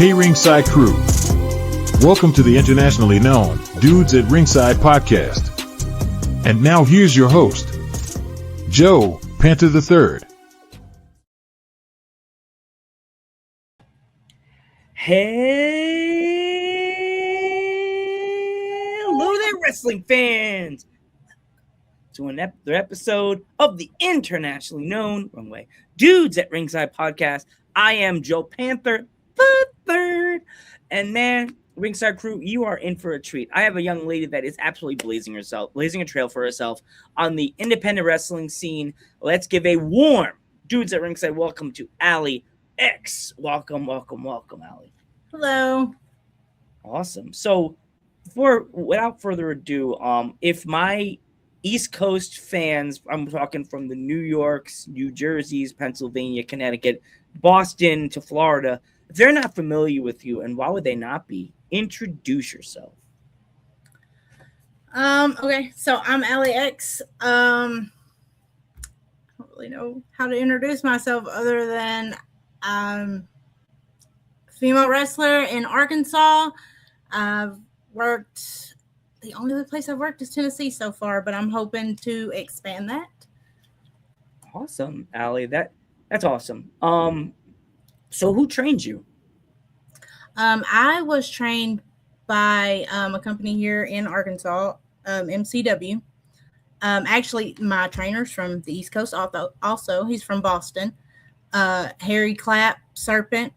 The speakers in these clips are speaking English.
Hey Ringside crew, welcome to the internationally known Dudes at Ringside Podcast. And now here's your host, Joe Panther III. Hello there, wrestling fans, to another episode of the internationally known Dudes at Ringside Podcast. I am Joe Panther the Third, and man, Ringside crew, you are in for a treat. I have a young lady that is absolutely blazing a trail for herself on the independent wrestling scene. Let's give a warm Dudes at Ringside welcome to Allie X. Welcome, Allie. Hello. Awesome. So, without further ado, if my East Coast fans, I'm talking from the New Yorks, New Jerseys, Pennsylvania, Connecticut, Boston to Florida, if they're not familiar with you, and why would they not be? Introduce yourself. Okay, so I'm Allie X. I don't really know how to introduce myself other than female wrestler in Arkansas. I've worked, the only other place I've worked is Tennessee so far, but I'm hoping to expand that. Awesome, Allie. That's awesome. So who trained you? I was trained by a company here in Arkansas, MCW. Actually, my trainer's from the East Coast also. He's from Boston. Harry Clapp, Serpent.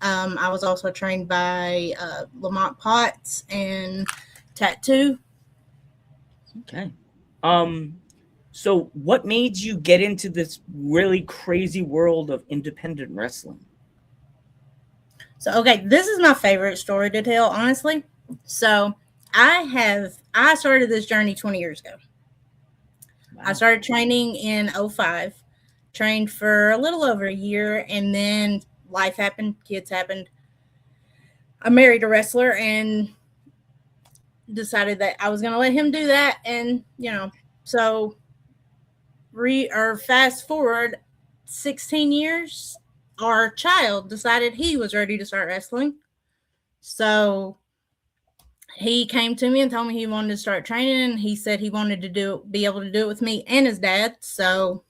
I was also trained by Lamont Potts and Tattoo. Okay. So what made you get into this really crazy world of independent wrestling? So, okay, this is my favorite story to tell, honestly. So, I started this journey 20 years ago. Wow. I started training in 2005, trained for a little over a year, and then life happened, kids happened. I married a wrestler and decided that I was going to let him do that. And, so fast forward 16 years, our child decided he was ready to start wrestling. So he came to me and told me he wanted to start training. He said he wanted to be able to do it with me and his dad. So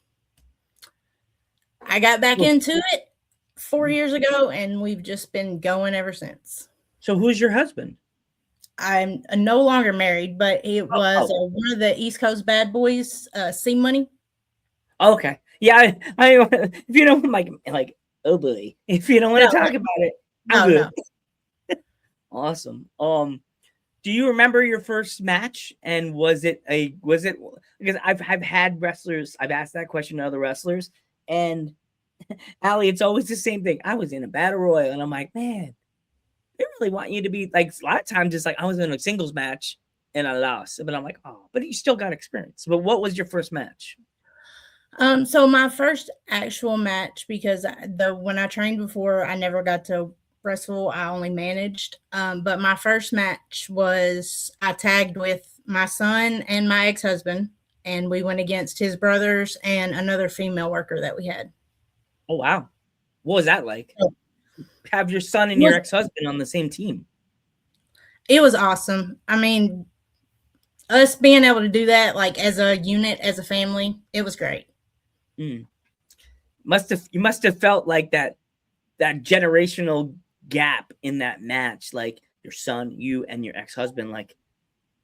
I got back into it 4 years ago, and we've just been going ever since. So who's your husband? I'm no longer married, but it was one of the East Coast bad boys, C Money. Okay. Yeah, I if you don't like oh boy, if you don't want to talk about it, no. Awesome. Do you remember your first match? And was it because I've had wrestlers, I've asked that question to other wrestlers, and Allie, it's always the same thing. I was in a battle royal, and I'm like, man, they really want you to be like. A lot of times, it's like I was in a singles match and I lost, but I'm like, oh, but you still got experience. But what was your first match? So my first actual match, because when I trained before, I never got to wrestle. I only managed. But my first match was I tagged with my son and my ex-husband, and we went against his brothers and another female worker that we had. Oh, wow. What was that like? Have your son and your ex-husband on the same team? It was awesome. I mean, us being able to do that, like as a unit, as a family, it was great. You must have felt like that generational gap in that match, like your son, you, and your ex-husband. Like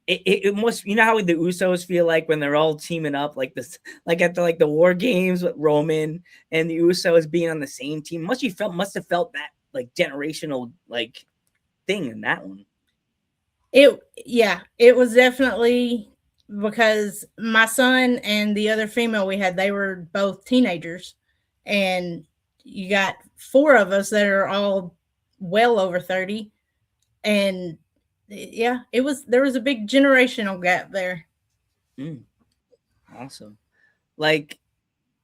it must, how the Usos feel like when they're all teaming up, like this, like at the war games with Roman and the Usos being on the same team. Must have felt that like generational like thing in that one. It was definitely, because my son and the other female we had, they were both teenagers, and you got 4 of us that are all well over 30, and there was a big generational gap there. Awesome. Like,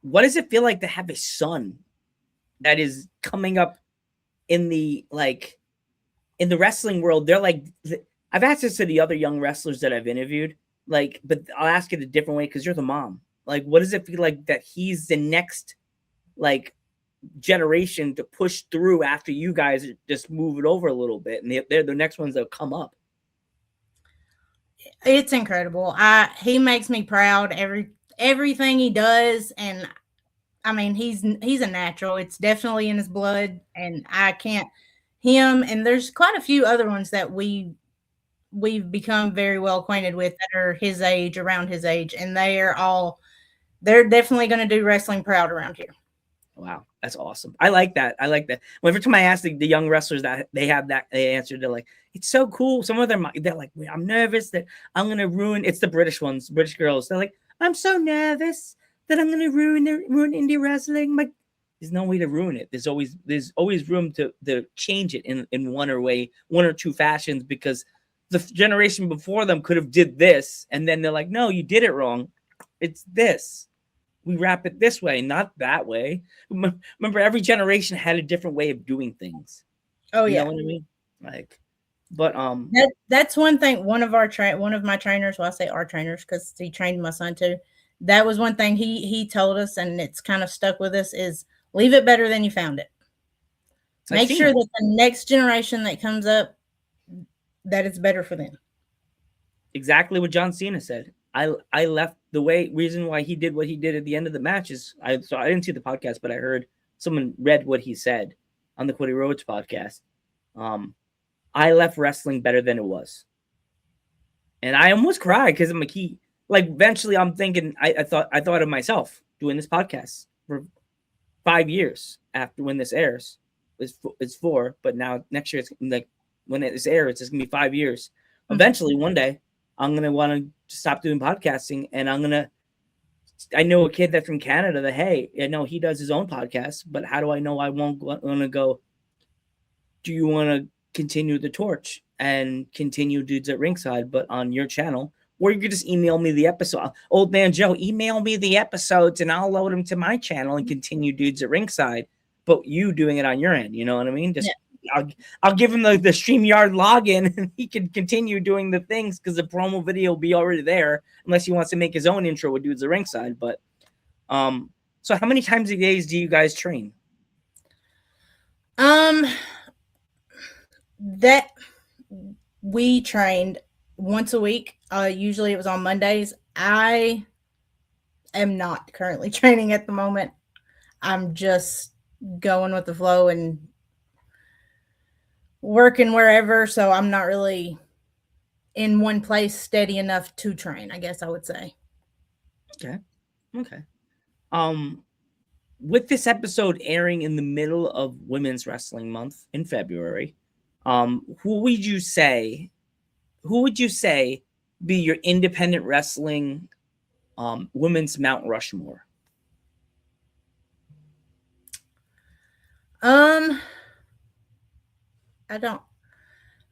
what does it feel like to have a son that is coming up in the wrestling world? They're like, I've asked this to the other young wrestlers that I've interviewed, like, but I'll ask it a different way because you're the mom. Like, what does it feel like that he's the next, like, generation to push through after you guys just move it over a little bit, and they're the next ones that come up. It's incredible. He makes me proud everything he does, and I mean he's a natural. It's definitely in his blood, and I can't him and there's quite a few other ones that we've become very well acquainted with that are his age, around his age, and they're definitely going to do wrestling proud around here. Wow, that's awesome. I like that. Every time I ask the young wrestlers that they have that, they answer, they're like, it's so cool. Some of them, they're like, I'm nervous that I'm going to ruin. It's the British ones, British girls. They're like, I'm so nervous that I'm going to ruin indie wrestling. Like, there's no way to ruin it. There's always room to change it in one or two fashions, because the generation before them could have did this. And then they're like, no, you did it wrong. It's this. We wrap it this way, not that way. Remember, every generation had a different way of doing things. Oh, yeah. You know what I mean? Like, but that's one thing. One of my trainers, well, I say our trainers because he trained my son too. That was one thing he told us, and it's kind of stuck with us, is leave it better than you found it. Make sure that the next generation that comes up, that it's better for them. Exactly what John Cena said. I left reason why he did what he did at the end of the match is I didn't see the podcast, but I heard someone read what he said on the Cody Rhodes podcast. I left wrestling better than it was. And I almost cried because I'm eventually I'm thinking, I thought of myself doing this podcast for 5 years after when this airs. It's 4, but now next year it's like when it airs, it's gonna be 5 years. Eventually, one day, I'm gonna want to stop doing podcasting, and I know a kid that's from Canada that, hey, I know he does his own podcast, but how do I know I won't want to go? Do you want to continue the torch and continue Dudes at Ringside, but on your channel? Or you could just email me the episode. Old man Joe, email me the episodes and I'll load them to my channel and continue Dudes at Ringside, but you doing it on your end. You know what I mean? I'll give him the StreamYard login and he can continue doing the things because the promo video will be already there, unless he wants to make his own intro with Dudes at Ringside. But so how many times a day do you guys train? That we trained once a week. Usually it was on Mondays. I am not currently training at the moment. I'm just going with the flow and working wherever. So I'm not really in one place steady enough to train, I guess I would say. Okay. With this episode airing in the middle of Women's Wrestling Month in February, who would you say be your independent wrestling women's Mount Rushmore? I don't.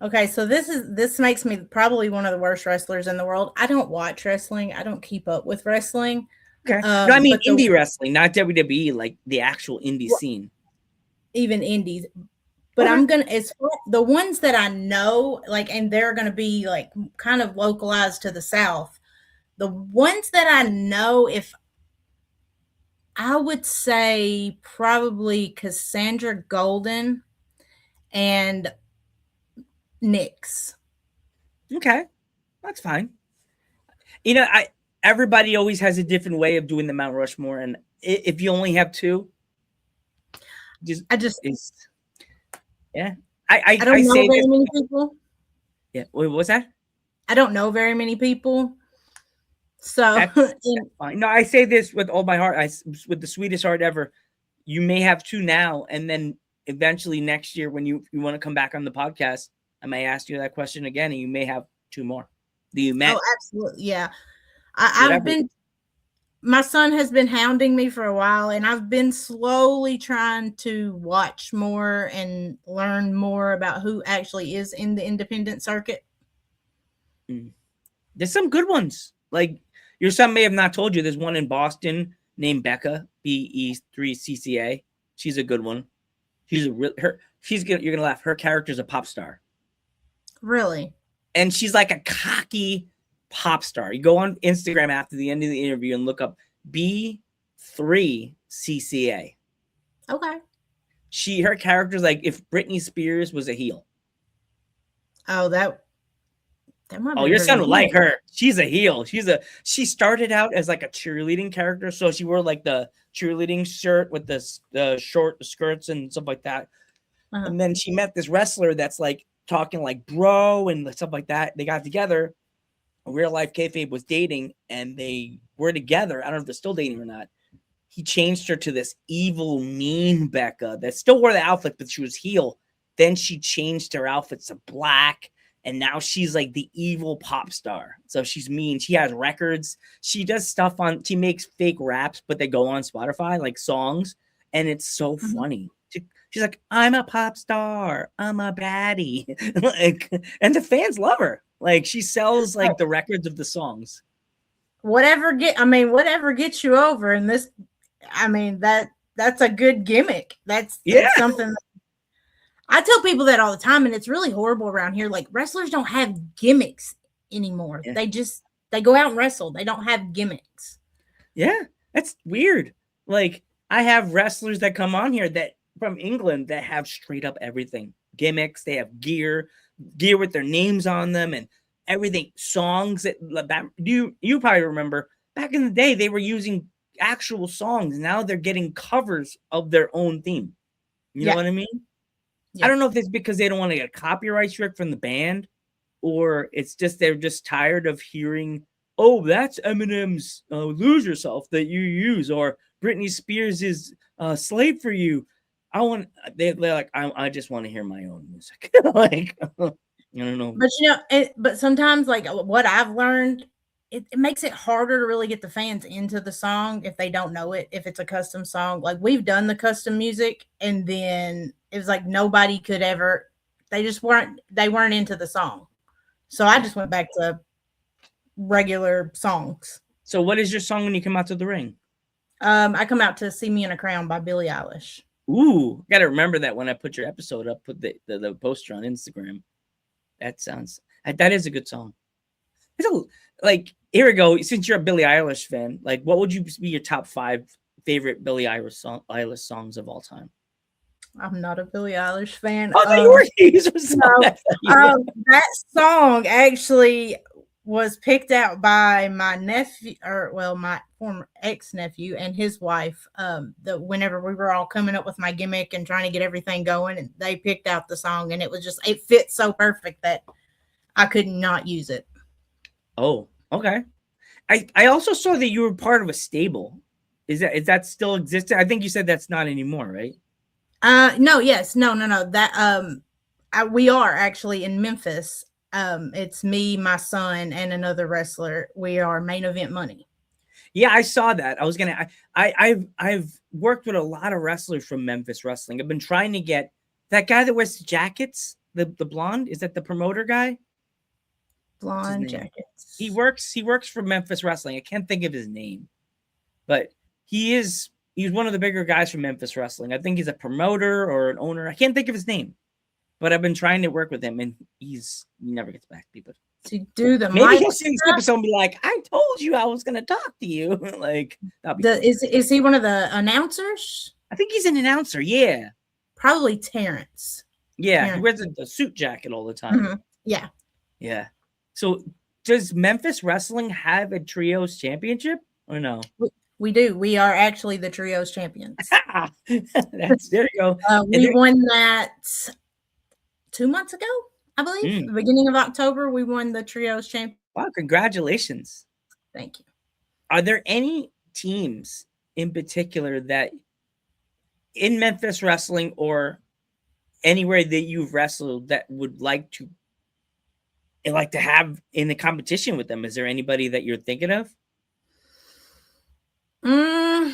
Okay, so this makes me probably one of the worst wrestlers in the world. I don't watch wrestling. I don't keep up with wrestling. Okay. No, I mean indie wrestling, not WWE, like the actual indie scene. Even indies. But I'm gonna, it's the ones that I know, like, and they're gonna be like kind of localized to the South. The ones that I know, if I would say probably Cassandra Golden and Nyx. Okay, that's fine. You know, everybody always has a different way of doing the Mount Rushmore, and if you only have two, yeah. I don't know very many people. Yeah. Wait, what was that? I don't know very many people. So that's fine. No, I say this with all my heart. With the sweetest heart ever. You may have two now, and then eventually next year, when you want to come back on the podcast, I may ask you that question again, and you may have two more. Do you met? Oh, absolutely. Yeah. I've been. My son has been hounding me for a while, and I've been slowly trying to watch more and learn more about who actually is in the independent circuit. There's some good ones. Like, your son may have not told you, there's one in Boston named Becca, BE3CCA. She's a good one. You're gonna laugh. Her character's a pop star. Really? And she's like a cocky pop star. You go on Instagram after the end of the interview and look up B3CCA. Okay. Her character's like if Britney Spears was a heel. Oh, that might Oh, be your her son would heel. like her. She's a heel. She started out as like a cheerleading character, so she wore like the cheerleading shirt with the short skirts and stuff like that. Uh-huh. And then she met this wrestler that's like talking like bro and stuff like that. They got together. Real life kayfabe was dating, and they were together. I don't know if they're still dating or not. He changed her to this evil, mean Becca that still wore the outfit, but she was heel. Then she changed her outfits to black. And now she's like the evil pop star. So she's mean. She has records. She does stuff she makes fake raps, but they go on Spotify, like songs. And it's so funny. She's like, I'm a pop star. I'm a baddie. And the fans love her. Like she sells like the records of the songs. Whatever gets you over in this. I mean, that's a good gimmick. That's something. I tell people that all the time, and it's really horrible around here. Like wrestlers don't have gimmicks anymore. Yeah. They go out and wrestle. They don't have gimmicks. Yeah, that's weird. Like I have wrestlers that come on here that from England that have straight up everything. Gimmicks. They have gear with their names on them and everything. Songs that you probably remember back in the day, they were using actual songs. Now they're getting covers of their own theme. You know what I mean? Yeah. I don't know if it's because they don't want to get a copyright strike from the band, or it's just they're just tired of hearing, oh, that's Eminem's Lose Yourself that you use, or Britney Spears is Slave for You. They're like, I just want to hear my own music. Like, I don't know. But but sometimes like what I've learned, it makes it harder to really get the fans into the song if they don't know it, if it's a custom song. Like we've done the custom music, and then it was like nobody could ever, they weren't into the song. So I just went back to regular songs. So what is your song when you come out to the ring? I come out to See Me in a Crown by Billie Eilish. Ooh, got to remember that when I put your episode up, put the poster on Instagram. That is a good song. Like, here we go. Since you're a Billie Eilish fan, like what would you be your top 5 favorite Billie Eilish songs of all time? I'm not a Billie Eilish fan. Oh, that song actually was picked out by my nephew, my former ex-nephew and his wife. Whenever we were all coming up with my gimmick and trying to get everything going, and they picked out the song, and it fit so perfect that I could not use it. Oh, okay. I also saw that you were part of a stable. Is that still existing? I think you said that's not anymore, right? No. That we are actually in Memphis. It's me, my son, and another wrestler. We are Main Event Money. Yeah, I saw that. I've worked with a lot of wrestlers from Memphis Wrestling. I've been trying to get that guy that wears the jackets, the blonde. Is that the promoter guy? Blonde jackets. He works for Memphis Wrestling. I can't think of his name, but he's one of the bigger guys from Memphis Wrestling. I think he's a promoter or an owner. I can't think of his name, but I've been trying to work with him, and he never gets back to me. But to do the maybe he'll see this episode and be like, "I told you I was going to talk to you." Like, is he one of the announcers? I think he's an announcer. Yeah, probably Terrence. Yeah, he wears a suit jacket all the time. Mm-hmm. Yeah, yeah. So, does Memphis Wrestling have a trios championship or no? We do. We are actually the trios champions. There you go. We won that 2 months ago, I believe. The beginning of October, we won the trios champion. Wow, congratulations. Thank you. Are there any teams in particular that in Memphis Wrestling or anywhere that you've wrestled that would like to have in the competition with them? Is there anybody that you're thinking of? No.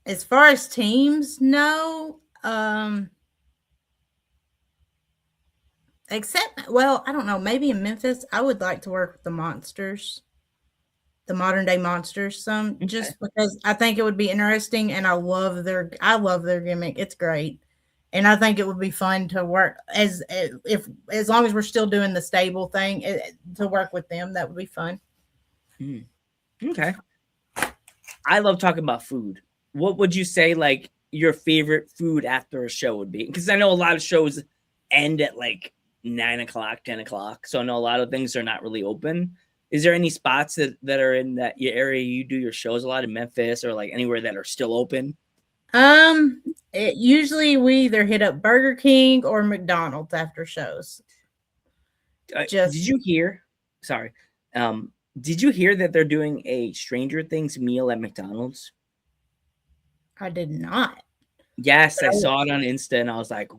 As far as teams, no. Except, I don't know. Maybe in Memphis, I would like to work with the Monsters, the modern day Monsters, just because I think it would be interesting, and I love their gimmick. It's great, And I think it would be fun to work as long as we're still doing the stable thing to work with them. That would be fun. Okay. I love talking about food. What would you say like your favorite food after a show would be? Because I know a lot of shows end at like 9 o'clock, 10 o'clock. So I know a lot of things are not really open. Is there any spots that are in that area you do your shows a lot in Memphis or like anywhere that are still open? Usually we either hit up Burger King or McDonald's after shows. Did you hear? Sorry. Did you hear that they're doing a Stranger Things meal at McDonald's? I did not. Yes, I saw it on Insta and I was like,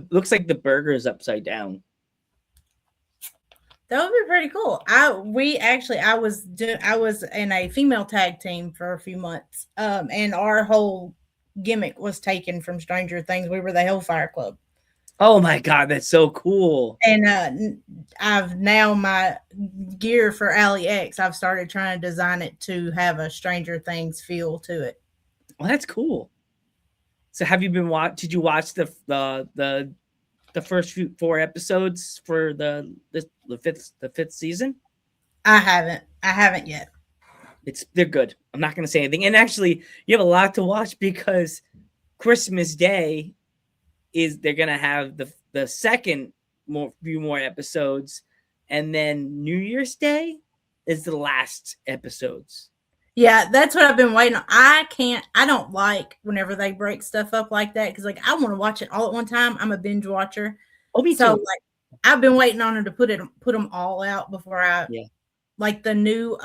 looks like the burger is upside down. That would be pretty cool. I was in a female tag team for a few months. And our whole gimmick was taken from Stranger Things. We were the Hellfire Club. Oh my God, that's so cool. And I've now my gear for Alley X, I've started trying to design it to have a Stranger Things feel to it. Well, that's cool. So have you been did you watch the first 4 episodes for the fifth season? I haven't yet. They're good. I'm not going to say anything. And actually, you have a lot to watch because Christmas Day they're going to have the second few more episodes, and then New Year's Day is the last episodes. Yeah, that's what I've been waiting on. I don't like whenever they break stuff up like that because, like, I want to watch it all at one time. I'm a binge watcher. Oh, me too. So, like, I've been waiting on them to put them all out before like the new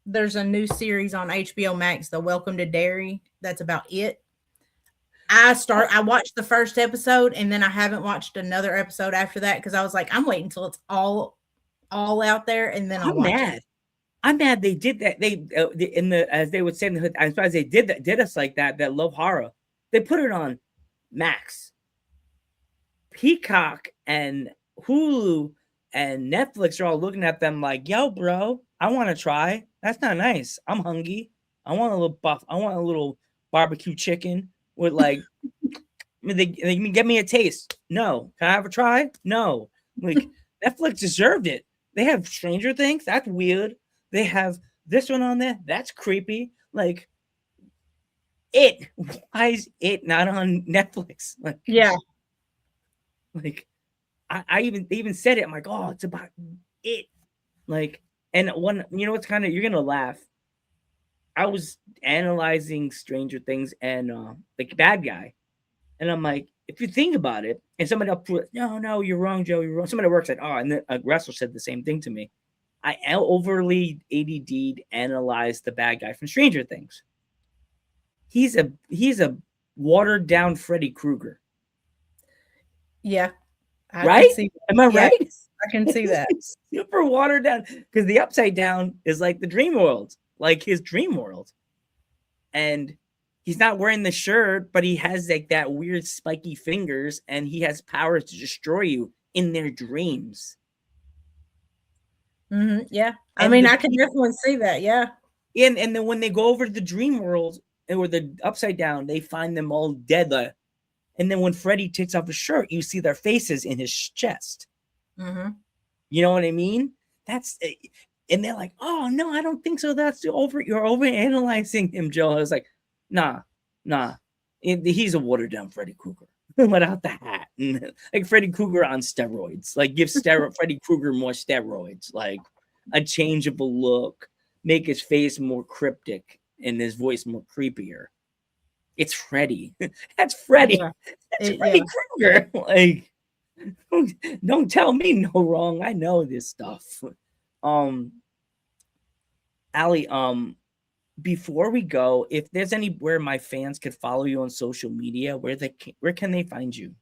there's a new series on HBO Max, The Welcome to Derry. That's about it. I watched the first episode and then I haven't watched another episode after that because I was like, I'm waiting until it's all out there and then I'll watch it. I'm mad they did that. They as they would say in the hood, I'm surprised they did us like that love horror. They put it on Max, Peacock, and Hulu and Netflix are all looking at them like, yo, bro, I want to try. That's not nice. I'm hungry. I want a little buff. I want a little barbecue chicken with like, they get me a taste. No. Can I have a try? No. Like, Netflix deserved it. They have Stranger Things. That's weird. They have this one on there. That's creepy. Like, why is it not on Netflix? Like, yeah. Like, they even said it. I'm like, oh, it's about it. Like, and what's kind of, you're gonna laugh. I was analyzing Stranger Things and the bad guy, and I'm like, if you think about it, and somebody else, no, you're wrong, Joe, you're wrong. Somebody works at and then a wrestler said the same thing to me. I overly ADD'd analyzed the bad guy from Stranger Things. He's a watered down Freddy Krueger. Yeah. Right? Am I right? I can see that. Super watered down because the upside down is like the dream world, like his dream world. And he's not wearing the shirt, but he has like that weird spiky fingers and he has powers to destroy you in their dreams. Mm-hmm, yeah. I mean, I can definitely see that. Yeah. And then when they go over to the dream world or the upside down, they find them all dead. And then when Freddy takes off his shirt, you see their faces in his chest. Mm-hmm. You know what I mean? And they're like, oh, no, I don't think so. You're over analyzing him, Joe. I was like, nah. He's a watered down Freddy Krueger without the hat. Like Freddy Krueger on steroids. Like give Freddy Krueger more steroids. Like a changeable look. Make his face more cryptic and his voice more creepier. It's Freddy. That's Freddy. Yeah. That's Freddy Krueger. Like, don't tell me no wrong. I know this stuff. Allie, before we go, if there's anywhere my fans could follow you on social media, where can they find you?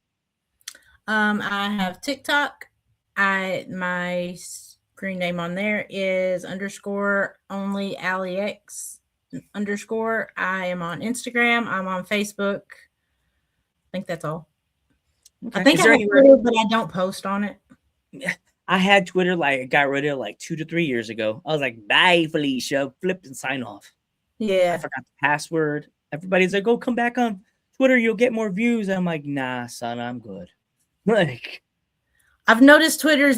I have TikTok. My screen name on there is _only AllieX _. I am on Instagram. I'm on Facebook. I think that's all. Okay. I think I have Twitter, but I don't post on it. I had Twitter, I got rid of it 2 to 3 years ago. I was like, bye, Felicia. Flipped and sign off. Yeah. I forgot the password. Everybody's like, oh, come back on Twitter, you'll get more views. I'm like, nah, son, I'm good. Like, I've noticed Twitter's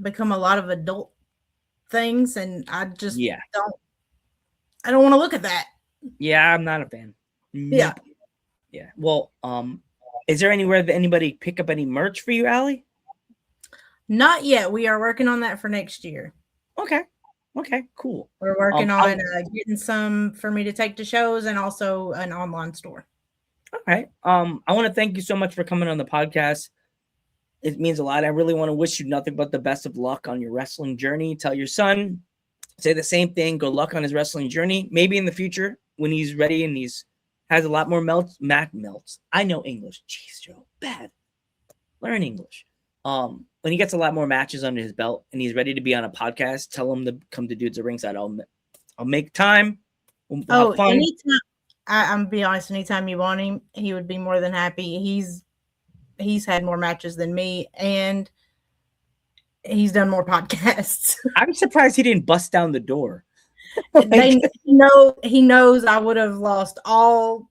become a lot of adult things, and I just don't want to look at that. Yeah, I'm not a fan. Yeah. Yeah. Well, is there anywhere that anybody pick up any merch for you, Allie? Not yet. We are working on that for next year. Okay, cool. We're working on getting some for me to take to shows and also an online store. All right. I want to thank you so much for coming on the podcast. It means a lot. I really want to wish you nothing but the best of luck on your wrestling journey. Tell your son, say the same thing. Good luck on his wrestling journey. Maybe in the future when he's ready and has a lot more melts. I know English. Jeez, Joe, bad. Learn English. When he gets a lot more matches under his belt and he's ready to be on a podcast, tell him to come to Dudes at Ringside. I'll make time. We'll have fun. Anytime. I'm be honest. Anytime you want him, he would be more than happy. He's had more matches than me, and he's done more podcasts. I'm surprised he didn't bust down the door. He knows I would have lost all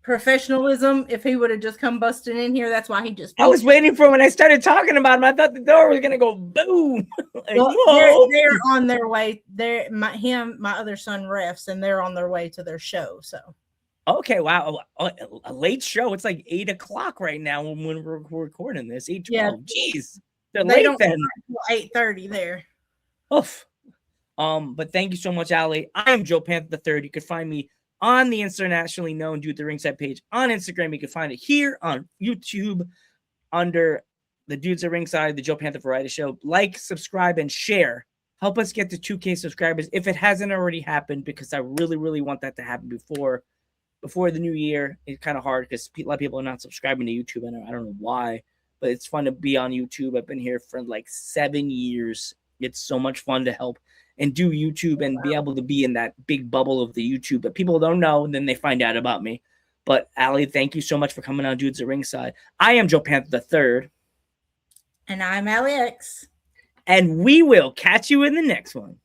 professionalism if he would have just come busting in here. That's why he just. I was waiting for when I started talking about him. I thought the door was gonna go boom. Like, well, they're on their way. My other son refs, and they're on their way to their show. So. Okay, wow, a late show. It's like 8:00 right now when we're recording this. 8:12. Yeah. Jeez, they're late then. 8:30 there. Oof. But thank you so much, Allie. I am Joe Panther III. You can find me on the internationally known Dude the Ringside page on Instagram. You can find it here on YouTube under the Dudes at Ringside, the Joe Panther Variety Show. Like, subscribe, and share. Help us get to 2K subscribers if it hasn't already happened, because I really, really want that to happen before the new year. It's kind of hard because a lot of people are not subscribing to YouTube. I don't know why, but it's fun to be on YouTube. I've been here for like 7 years. It's so much fun to help and do YouTube and be able to be in that big bubble of the YouTube that people don't know, and then they find out about me. But Allie, thank you so much for coming on Dudes at Ringside. I am Joe Panther III. And I'm Allie X. And we will catch you in the next one.